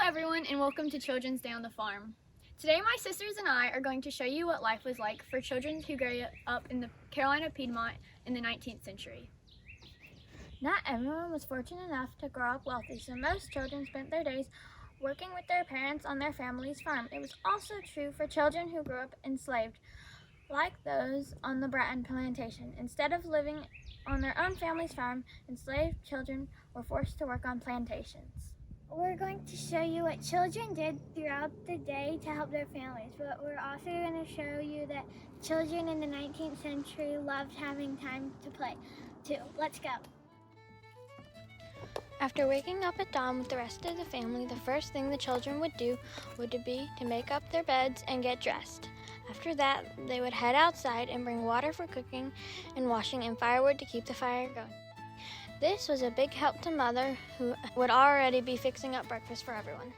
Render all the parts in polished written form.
everyone, and welcome to Children's Day on the Farm. Today my sisters and I are going to show you what life was like for children who grew up in the Carolina Piedmont in the 19th century. Not everyone was fortunate enough to grow up wealthy, so most children spent their days working with their parents on their family's farm. It was also true for children who grew up enslaved, like those on the Bratton plantation. Instead of living on their own family's farm, enslaved children were forced to work on plantations. We're going to show you what children did throughout the day to help their families, but we're also going to show you that children in the 19th century loved having time to play too. Let's go. After waking up at dawn with the rest of the family, the first thing the children would do would be to make up their beds and get dressed. After that, they would head outside and bring water for cooking and washing and firewood to keep the fire going. This was a big help to Mother, who would already be fixing up breakfast for everyone.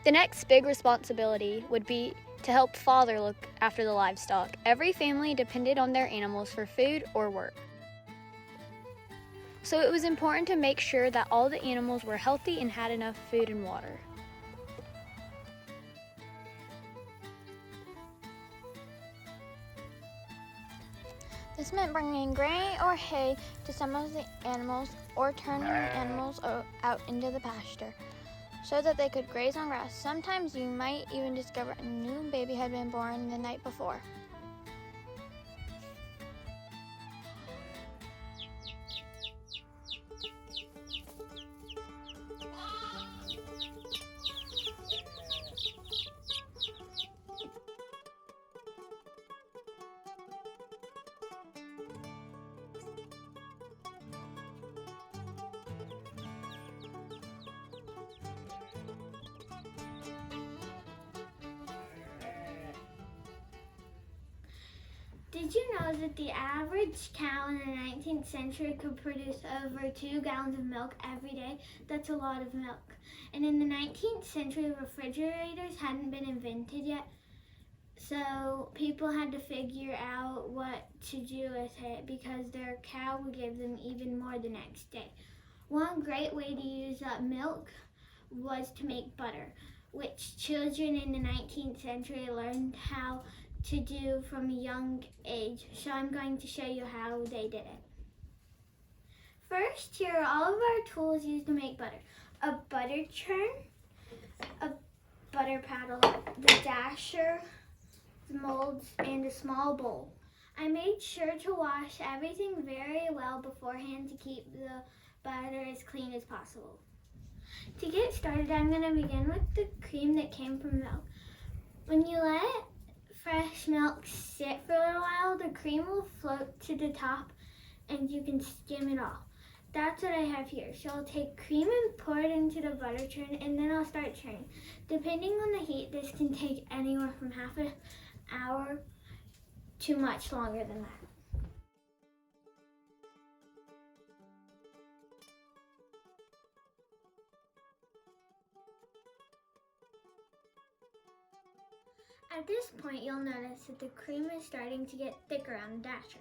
The next big responsibility would be to help Father look after the livestock. Every family depended on their animals for food or work. So it was important to make sure that all the animals were healthy and had enough food and water. This meant bringing grain or hay to some of the animals or turning the animals out into the pasture so that they could graze on grass. Sometimes you might even discover a new baby had been born the night before. Did you know that the average cow in the 19th century could produce over 2 gallons of milk every day? That's a lot of milk. And in the 19th century, refrigerators hadn't been invented yet, so people had to figure out what to do with it because their cow would give them even more the next day. One great way to use up milk was to make butter, which children in the 19th century learned how to do from a young age, so I'm going to show you how they did it. First, here are all of our tools used to make butter. A butter churn, a butter paddle, the dasher, the molds, and a small bowl. I made sure to wash everything very well beforehand to keep the butter as clean as possible. To get started, I'm going to begin with the cream that came from milk. When you let fresh milk sit for a little while, the cream will float to the top and you can skim it off. That's what I have here. So I'll take cream and pour it into the butter churn, and then I'll start churning. Depending on the heat, this can take anywhere from half an hour to much longer than that. At this point, you'll notice that the cream is starting to get thicker on the dasher.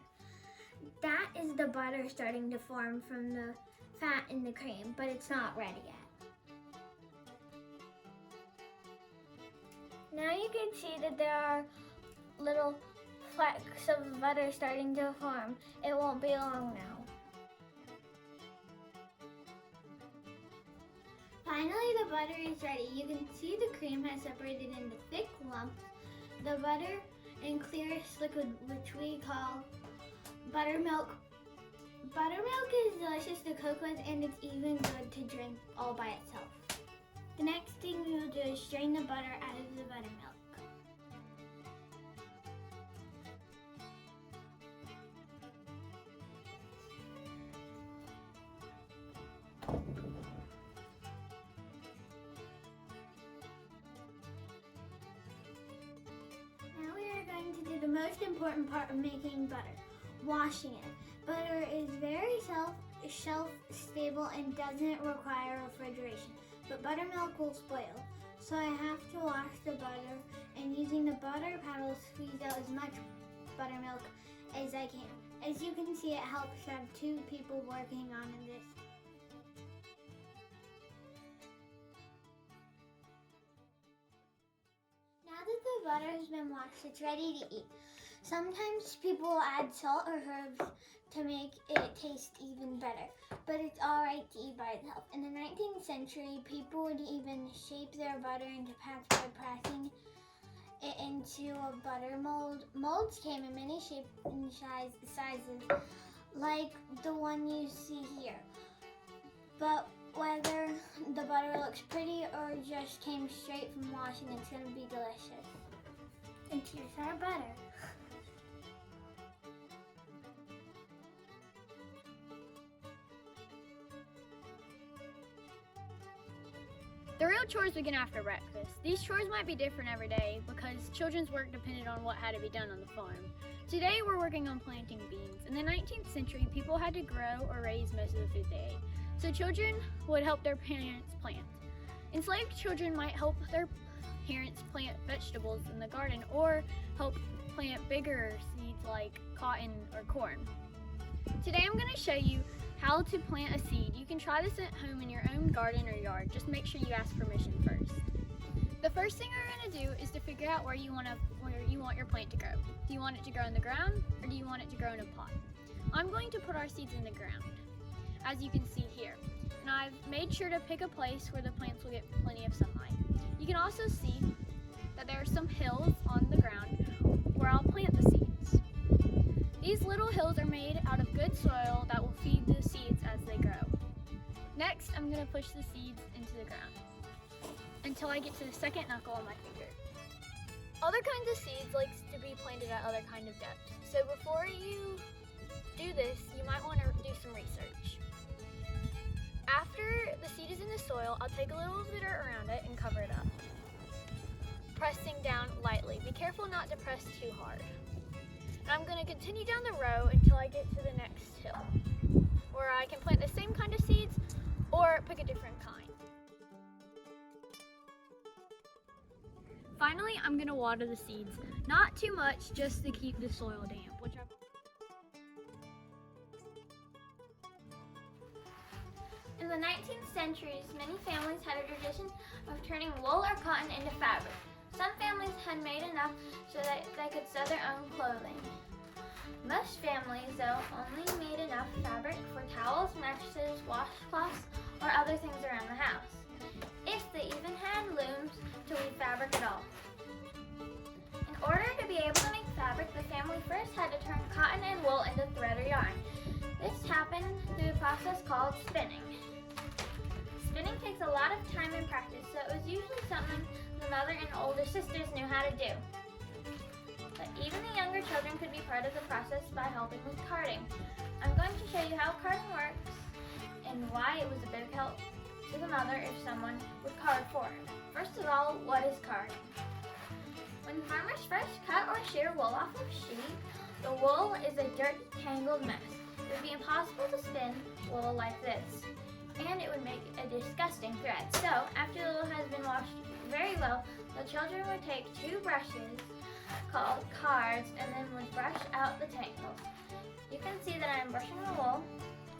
That is the butter starting to form from the fat in the cream, but it's not ready yet. Now you can see that there are little flecks of butter starting to form. It won't be long now. Finally, the butter is ready. You can see the cream has separated into thick lumps. The butter and clearest liquid, which we call buttermilk. Buttermilk is delicious to cook with, and it's even good to drink all by itself. The next thing we will do is strain the butter out of the buttermilk. The most important part of making butter, washing it. Butter is very shelf stable and doesn't require refrigeration, but buttermilk will spoil. So I have to wash the butter, and using the butter paddle squeeze out as much buttermilk as I can. As you can see, it helps to have two people working on this. Now that the butter has been washed, it's ready to eat. Sometimes people will add salt or herbs to make it taste even better, but it's alright to eat by itself. In the 19th century, people would even shape their butter into pats by pressing it into a butter mold. Molds came in many shapes and sizes, like the one you see here. But whether the butter looks pretty or just came straight from washing, it's going to be delicious. And here's our butter. The real chores begin after breakfast. These chores might be different every day because children's work depended on what had to be done on the farm. Today we're working on planting beans. In the 19th century, people had to grow or raise most of the food they ate, so children would help their parents plant. Enslaved children might help their parents plant vegetables in the garden or help plant bigger seeds like cotton or corn. Today I'm going to show you how to plant a seed. You can try this at home in your own garden or yard. Just make sure you ask permission first. The first thing we're going to do is to figure out where you want your plant to grow. Do you want it to grow in the ground or do you want it to grow in a pot? I'm going to put our seeds in the ground, as you can see here. And I've made sure to pick a place where the plants will get plenty of sunlight. You can also see that there are some hills on the ground where I'll plant the seeds. These little hills are made out of good soil that will feed the seeds as they grow. Next, I'm going to push the seeds into the ground until I get to the second knuckle on my finger. Other kinds of seeds like to be planted at other kind of depths. So before you do this, you might want to do some research. After the seed is in the soil, I'll take a little of the dirt around it and cover it up, pressing down lightly. Be careful not to press too hard. And I'm going to continue down the row until I get to the next hill, where I can plant the same kind of seeds or pick a different kind. Finally, I'm going to water the seeds. Not too much, just to keep the soil damp. In the 19th centuries, many families had a tradition of turning wool or cotton into fabric. Some families had made enough so that they could sew their own clothing. Most families, though, only made enough fabric for towels, mattresses, washcloths, or other things around the house, if they even had looms to weave fabric at all. In order to be able to make fabric, the family first had to turn cotton and wool into thread or yarn. This happened through a process called spinning. Spinning takes a lot of time and practice, so it was usually something the mother and older sisters knew how to do. But even the younger children could be part of the process by helping with carding. I'm going to show you how carding works and why it was a big help to the mother if someone would card for her. First of all, what is carding? When farmers first cut or shear wool off of sheep, the wool is a dirty, tangled mess. It would be impossible to spin wool like this, and it would make a disgusting thread. So, after the wool has been washed very well, the children would take two brushes called cards and then would brush out the tangles. You can see that I'm brushing the wool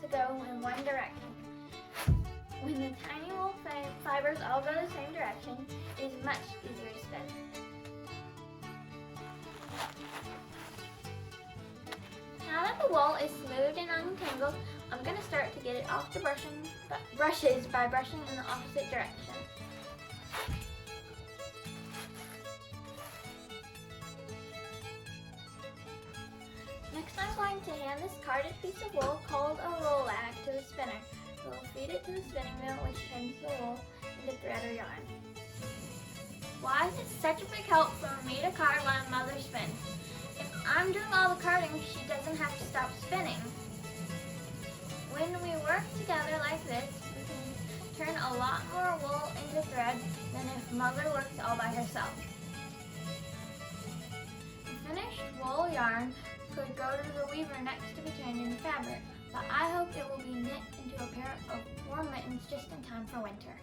to go in one direction. When the tiny wool fibers all go the same direction, it is much easier to spin. Now that the wool is smoothed and untangled, I'm going to start to get it off the brushes by brushing in the opposite direction. Next, I'm going to hand this carded piece of wool called a roll lag to the spinner. It will feed it to the spinning wheel, which turns the wool into thread or yarn. Why is it such a big help for me to card while mother spins? If I'm doing all the carding, she doesn't have to stop spinning. When we work together like this, we can turn a lot more wool into thread than if mother works all by herself. The finished wool yarn could go to the weaver next to be turned into fabric, but I hope it will be knit into a pair of warm mittens just in time for winter.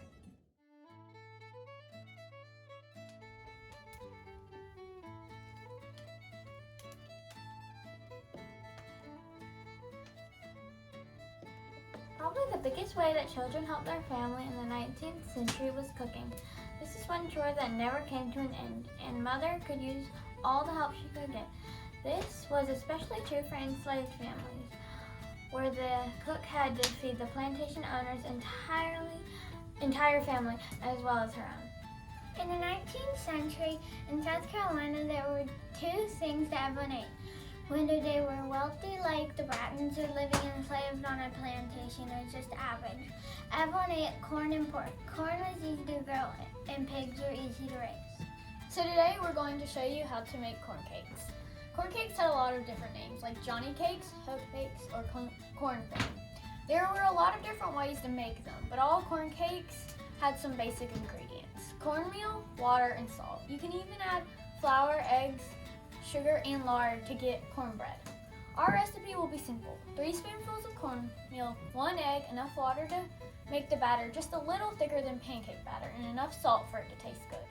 biggest way that children helped their family in the 19th century was cooking. This is one chore that never came to an end, and Mother could use all the help she could get. This was especially true for enslaved families, where the cook had to feed the plantation owner's entire family as well as her own. In the 19th century, in South Carolina, there were two things that everyone ate. Whether they were wealthy like the Brattons or living enslaved on a plantation or just average. Everyone ate corn and pork. Corn was easy to grow and pigs were easy to raise. So today we're going to show you how to make corn cakes. Corn cakes had a lot of different names, like Johnny cakes, Hope cakes, or corn pone. There were a lot of different ways to make them, but all corn cakes had some basic ingredients: cornmeal, water, and salt. You can even add flour, eggs, sugar, and lard to get cornbread. Our recipe will be simple: 3 spoonfuls of cornmeal, 1 egg, enough water to make the batter just a little thicker than pancake batter, and enough salt for it to taste good.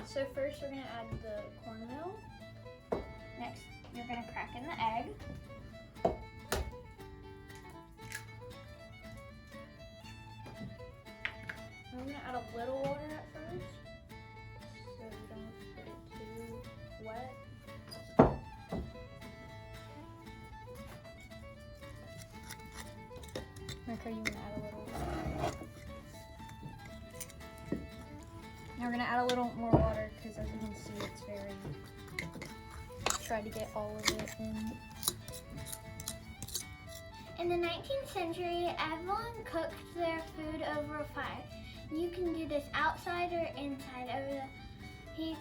So first we're going to add the cornmeal. Next, you're going to crack in the egg. I'm going to add a little water at first, so you don't get it too wet. Marco, you want to add a little water? Now we're going to add a little more water because, as you can see, it's very... Try to get all of it in. In the 19th century, everyone cooked their food over a fire. You can do this outside or inside over the heat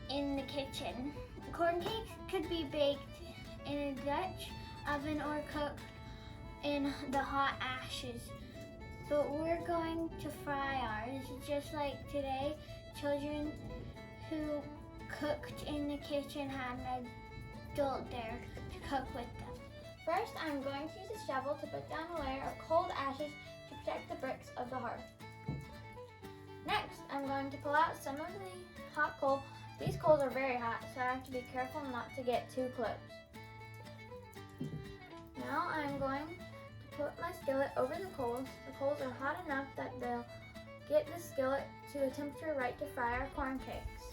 in the kitchen. Corn cakes could be baked in a Dutch oven or cooked in the hot ashes. But we're going to fry ours. Just like today, children who cooked in the kitchen had an adult there to cook with them. First, I'm going to use a shovel to put down a layer of cold ashes to protect the bricks of the hearth. Next, I'm going to pull out some of the hot coal. These coals are very hot, so I have to be careful not to get too close. Now I'm going to put my skillet over the coals. The coals are hot enough that they'll get the skillet to a temperature right to fry our corn cakes.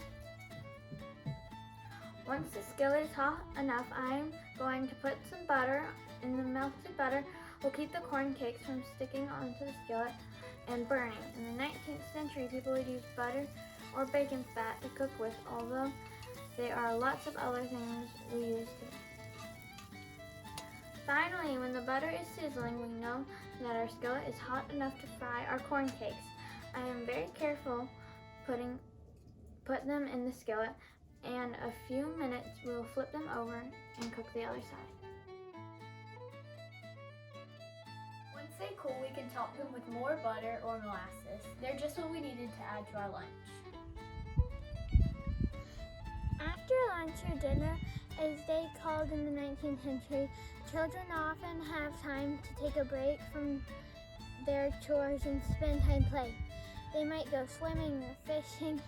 Once the skillet is hot enough, I'm going to put some butter. In the melted butter will keep the corn cakes from sticking onto the skillet and burning. In the 19th century, people would use butter or bacon fat to cook with, although there are lots of other things we use too. Finally, when the butter is sizzling, we know that our skillet is hot enough to fry our corn cakes. I am very careful put them in the skillet, and a few minutes we'll flip them over and cook the other side. Once they cool, we can top them with more butter or molasses. They're just what we needed to add to our lunch. After lunch or dinner, as they called in the 19th century, children often have time to take a break from their chores and spend time playing. They might go swimming or fishing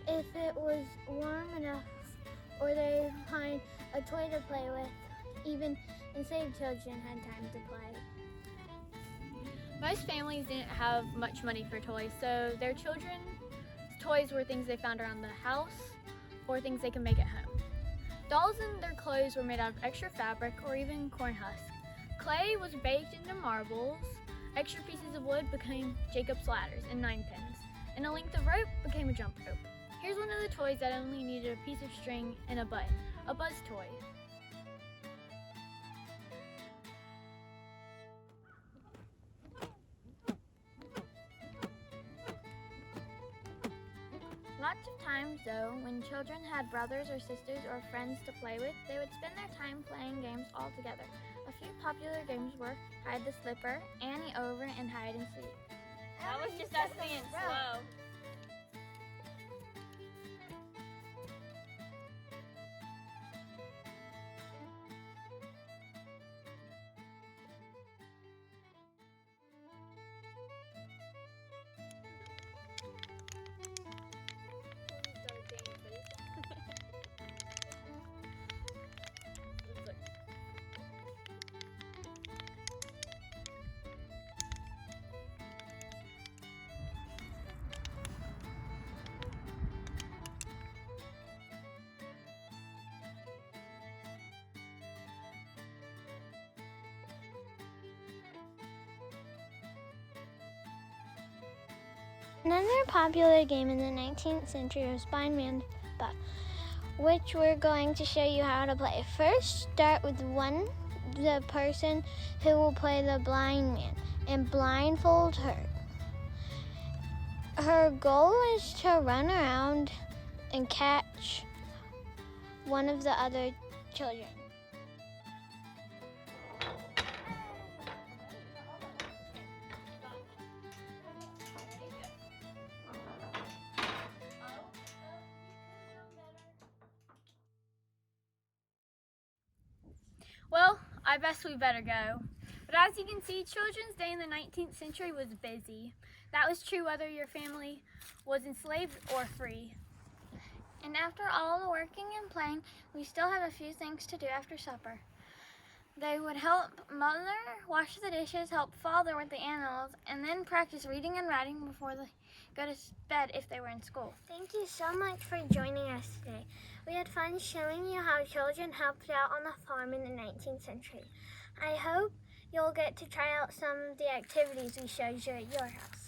if it was warm enough, or they find a toy to play with. Even enslaved children had time to play. Most families didn't have much money for toys, so their children's toys were things they found around the house or things they could make at home. Dolls and their clothes were made out of extra fabric or even corn husk. Clay was baked into marbles. Extra pieces of wood became Jacob's ladders and 9-pins, and a length of rope became a jump rope. Here's one of the toys that only needed a piece of string and a button, a buzz toy. Lots of times, though, when children had brothers or sisters or friends to play with, they would spend their time playing games all together. A few popular games were Hide the Slipper, Annie Over, and Hide and Seek. That was just us being slow. Another popular game in the 19th century was Blind Man's Buff, which we're going to show you how to play. First, start with the person who will play the blind man, and blindfold her. Her goal is to run around and catch one of the other children. Well, I guess we better go. But as you can see, Children's Day in the 19th century was busy. That was true whether your family was enslaved or free. And after all the working and playing, we still have a few things to do after supper. They would help Mother wash the dishes, help Father with the animals, and then practice reading and writing before they go to bed if they were in school. Thank you so much for joining us today. We had fun showing you how children helped out on the farm in the 19th century. I hope you'll get to try out some of the activities we showed you at your house.